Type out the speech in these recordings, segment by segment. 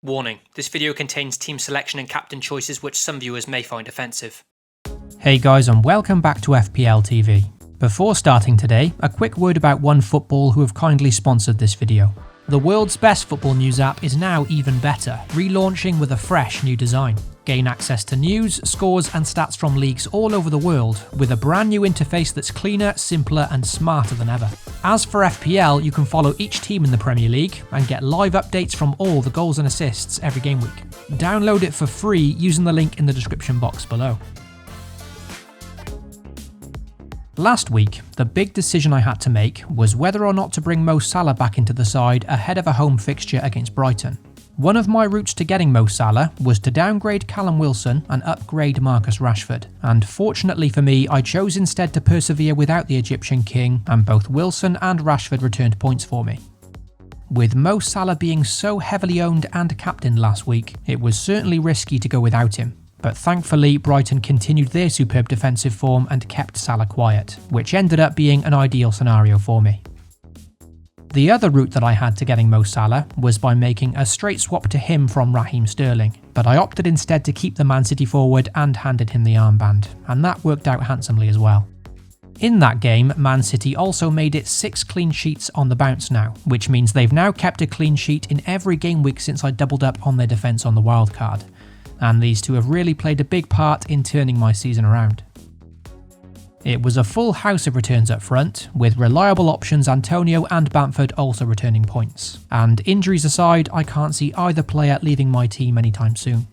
Warning, this video contains team selection and captain choices which some viewers may find offensive. Hey guys, and welcome back to FPL TV. Before starting today, a quick word about OneFootball who have kindly sponsored this video. The world's best football news app is now even better, relaunching with a fresh new design. Gain access to news, scores and stats from leagues all over the world with a brand new interface that's cleaner, simpler and smarter than ever. As for FPL, you can follow each team in the Premier League and get live updates from all the goals and assists every game week. Download it for free using the link in the description box below. Last week, the big decision I had to make was whether or not to bring Mo Salah back into the side ahead of a home fixture against Brighton. One of my routes to getting Mo Salah was to downgrade Callum Wilson and upgrade Marcus Rashford, and fortunately for me, I chose instead to persevere without the Egyptian king, and both Wilson and Rashford returned points for me. With Mo Salah being so heavily owned and captained last week, it was certainly risky to go without him. But thankfully, Brighton continued their superb defensive form and kept Salah quiet, which ended up being an ideal scenario for me. The other route that I had to getting Mo Salah was by making a straight swap to him from Raheem Sterling, but I opted instead to keep the Man City forward and handed him the armband, and that worked out handsomely as well. In that game, Man City also made it 6 clean sheets on the bounce now, which means they've now kept a clean sheet in every game week since I doubled up on their defence on the wildcard. And these two have really played a big part in turning my season around. It was a full house of returns up front, with reliable options Antonio and Bamford also returning points. And injuries aside, I can't see either player leaving my team anytime soon.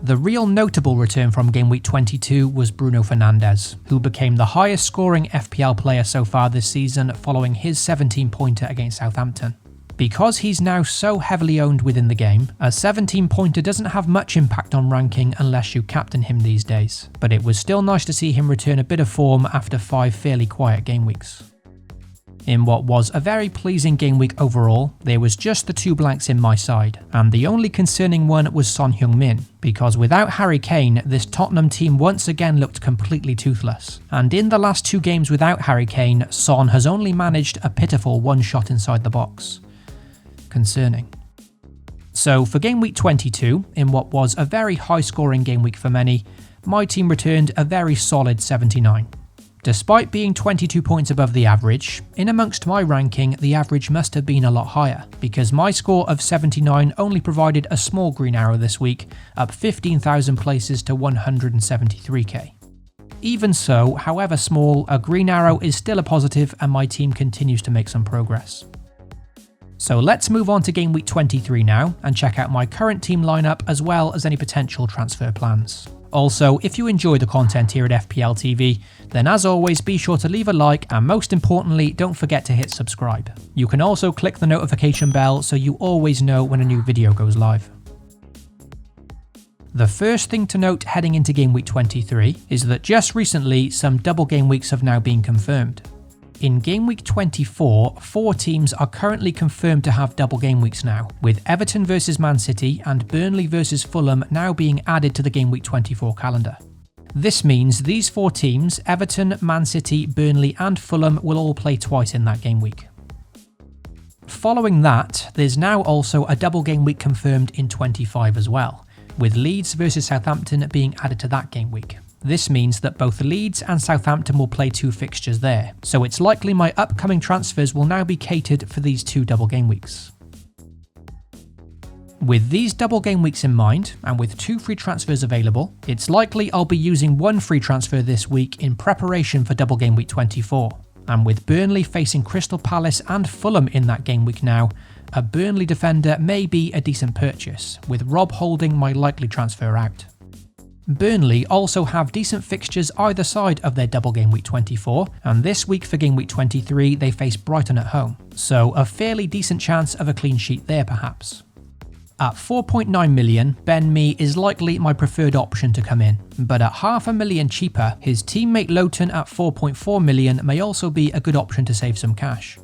The real notable return from Game Week 22 was Bruno Fernandes, who became the highest scoring FPL player so far this season following his 17-pointer against Southampton. Because he's now so heavily owned within the game, a 17-pointer doesn't have much impact on ranking unless you captain him these days, but it was still nice to see him return a bit of form after 5 fairly quiet game weeks. In what was a very pleasing game week overall, there was just the 2 blanks in my side, and the only concerning one was Son Heung-min, because without Harry Kane, this Tottenham team once again looked completely toothless, and in the last 2 games without Harry Kane, Son has only managed a pitiful 1 shot inside the box. Concerning. So for Game Week 22, in what was a very high scoring game week for many, my team returned a very solid 79. Despite being 22 points above the average, in amongst my ranking the average must have been a lot higher, because my score of 79 only provided a small green arrow this week, up 15,000 places to 173k. Even so, however small, a green arrow is still a positive and my team continues to make some progress. So let's move on to Game Week 23 now and check out my current team lineup as well as any potential transfer plans. Also, if you enjoy the content here at FPL TV, then as always be sure to leave a like and most importantly don't forget to hit subscribe. You can also click the notification bell so you always know when a new video goes live. The first thing to note heading into Game Week 23 is that just recently some double game weeks have now been confirmed. In Game Week 24, 4 teams are currently confirmed to have double game weeks now, with Everton vs Man City and Burnley vs Fulham now being added to the Game Week 24 calendar. This means these 4 teams, Everton, Man City, Burnley and Fulham, will all play twice in that game week. Following that, there's now also a double game week confirmed in 25 as well, with Leeds vs Southampton being added to that game week. This means that both Leeds and Southampton will play 2 fixtures there, so it's likely my upcoming transfers will now be catered for these 2 double game weeks. With these double game weeks in mind, and with 2 free transfers available, it's likely I'll be using 1 free transfer this week in preparation for double game week 24. And with Burnley facing Crystal Palace and Fulham in that game week now, a Burnley defender may be a decent purchase, with Rob holding my likely transfer out. Burnley also have decent fixtures either side of their double game week 24, and this week for game week 23 they face Brighton at home, so a fairly decent chance of a clean sheet there perhaps. At 4.9 million, Ben Mee is likely my preferred option to come in, but at $500,000 cheaper, his teammate Lowton at 4.4 million may also be a good option to save some cash.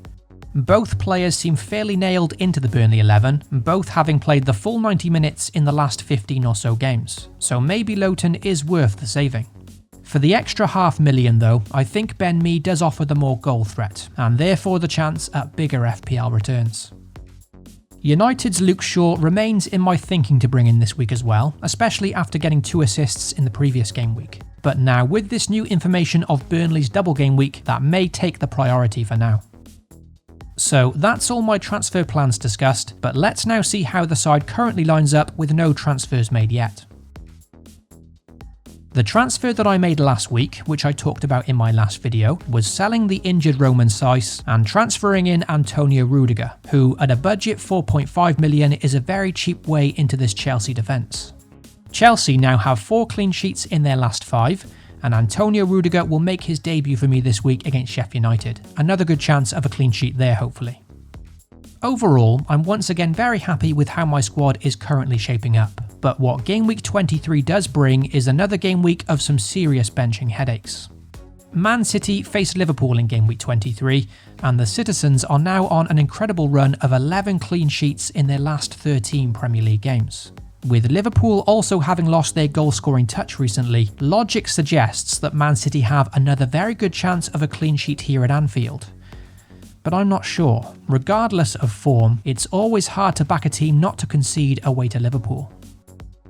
Both players seem fairly nailed into the Burnley 11, both having played the full 90 minutes in the last 15 or so games, so maybe Lowton is worth the saving. For the extra $500,000 though, I think Ben Mee does offer the more goal threat, and therefore the chance at bigger FPL returns. United's Luke Shaw remains in my thinking to bring in this week as well, especially after getting 2 assists in the previous game week. But now with this new information of Burnley's double game week, that may take the priority for now. So that's all my transfer plans discussed, but let's now see how the side currently lines up with no transfers made yet. The transfer that I made last week, which I talked about in my last video, was selling the injured Roman Saiss and transferring in Antonio Rudiger, who at a budget 4.5 million is a very cheap way into this Chelsea defence. Chelsea now have 4 clean sheets in their last 5, and Antonio Rudiger will make his debut for me this week against Sheffield United. Another good chance of a clean sheet there, hopefully. Overall, I'm once again very happy with how my squad is currently shaping up, but what Game Week 23 does bring is another game week of some serious benching headaches. Man City faced Liverpool in Game Week 23, and the Citizens are now on an incredible run of 11 clean sheets in their last 13 Premier League games. With Liverpool also having lost their goal-scoring touch recently, logic suggests that Man City have another very good chance of a clean sheet here at Anfield. But I'm not sure. Regardless of form, it's always hard to back a team not to concede away to Liverpool.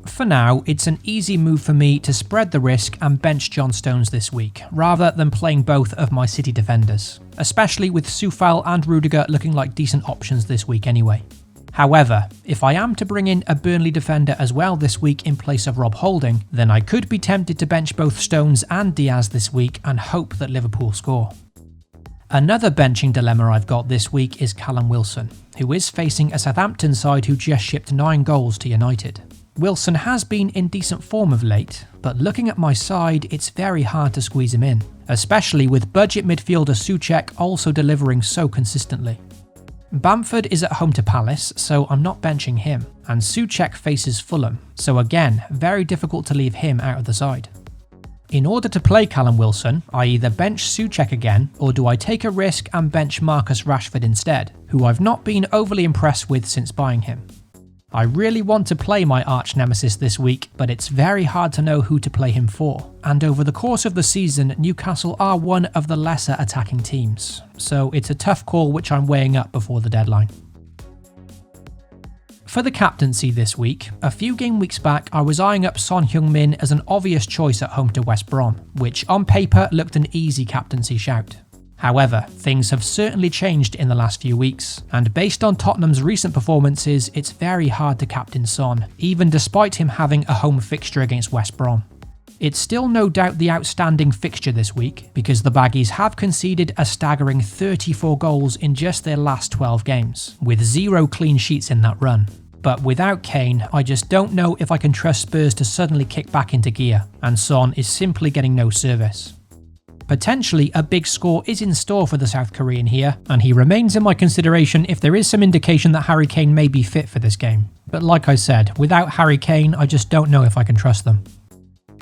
For now, it's an easy move for me to spread the risk and bench John Stones this week, rather than playing both of my City defenders, especially with Soufal and Rudiger looking like decent options this week anyway. However, if I am to bring in a Burnley defender as well this week in place of Rob Holding, then I could be tempted to bench both Stones and Diaz this week and hope that Liverpool score. Another benching dilemma I've got this week is Callum Wilson, who is facing a Southampton side who just shipped 9 goals to United. Wilson has been in decent form of late, but looking at my side, it's very hard to squeeze him in, especially with budget midfielder Souček also delivering so consistently. Bamford is at home to Palace, so I'm not benching him, and Souček faces Fulham, so again, very difficult to leave him out of the side. In order to play Callum Wilson, I either bench Souček again, or do I take a risk and bench Marcus Rashford instead, who I've not been overly impressed with since buying him. I really want to play my arch nemesis this week, but it's very hard to know who to play him for, and over the course of the season, Newcastle are one of the lesser attacking teams, so it's a tough call which I'm weighing up before the deadline. For the captaincy this week, a few game weeks back I was eyeing up Son Heung-min as an obvious choice at home to West Brom, which on paper looked an easy captaincy shout. However, things have certainly changed in the last few weeks, and based on Tottenham's recent performances, it's very hard to captain Son, even despite him having a home fixture against West Brom. It's still no doubt the outstanding fixture this week, because the Baggies have conceded a staggering 34 goals in just their last 12 games, with 0 clean sheets in that run. But without Kane, I just don't know if I can trust Spurs to suddenly kick back into gear, and Son is simply getting no service. Potentially a big score is in store for the South Korean here, and he remains in my consideration if there is some indication that Harry Kane may be fit for this game. But like I said, without Harry Kane, I just don't know if I can trust them.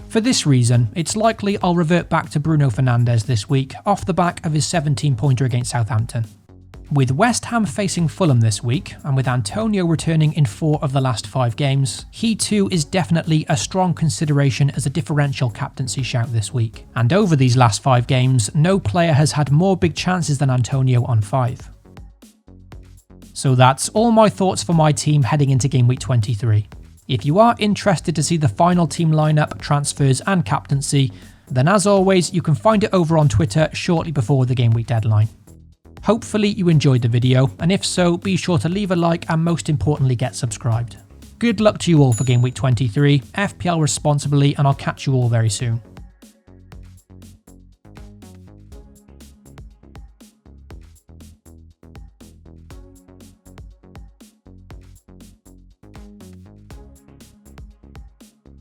For this reason, it's likely I'll revert back to Bruno Fernandes this week off the back of his 17-pointer against Southampton. With West Ham facing Fulham this week, and with Antonio returning in 4 of the last 5 games, he too is definitely a strong consideration as a differential captaincy shout this week. And over these last 5 games, no player has had more big chances than Antonio on 5. So that's all my thoughts for my team heading into Game Week 23. If you are interested to see the final team lineup, transfers and captaincy, then as always you can find it over on Twitter shortly before the Game Week deadline. Hopefully you enjoyed the video, and if so, be sure to leave a like and most importantly get subscribed. Good luck to you all for Game Week 23, FPL responsibly, and I'll catch you all very soon.